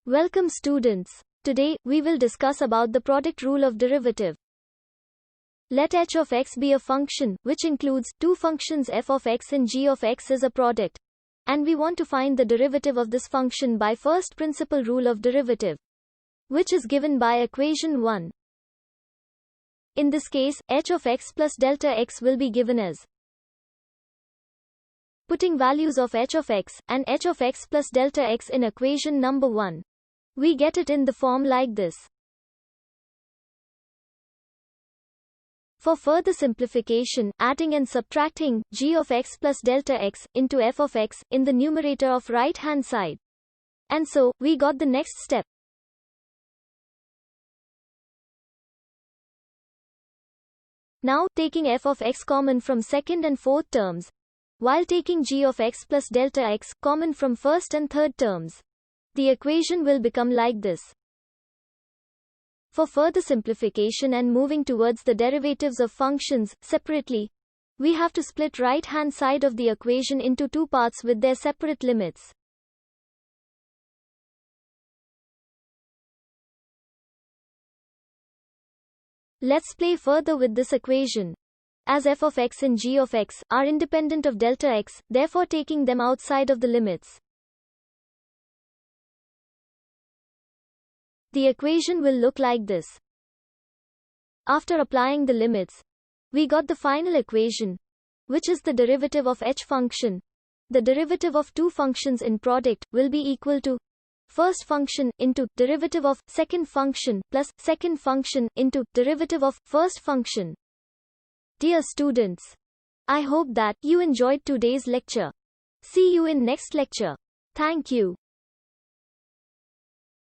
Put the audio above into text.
Welcome students. Today, we will discuss about the product rule of derivative. Let h of x be a function, which includes two functions f of x and g of x is a product. And we want to find the derivative of this function by first principle rule of derivative, which is given by equation 1. In this case, h of x plus delta x will be given as putting values of h of x and h of x plus delta x in equation number 1. We get it in the form like this. For further simplification, adding and subtracting g of x plus delta x into f of x in the numerator of right hand side. And so, we got the next step. Now, taking f of x common from second and fourth terms, while taking g of x plus delta x common from first and third terms, the equation will become like this. For further simplification and moving towards the derivatives of functions separately, we have to split right-hand side of the equation into two parts with their separate limits. Let's play further with this equation. As f of x and g of x are independent of delta x, therefore taking them outside of the limits, the equation will look like this. After applying the limits, we got the final equation, which is the derivative of h function. The derivative of two functions in product will be equal to first function into derivative of second function plus second function into derivative of first function. Dear students, I hope that you enjoyed today's lecture. See you in next lecture. Thank you.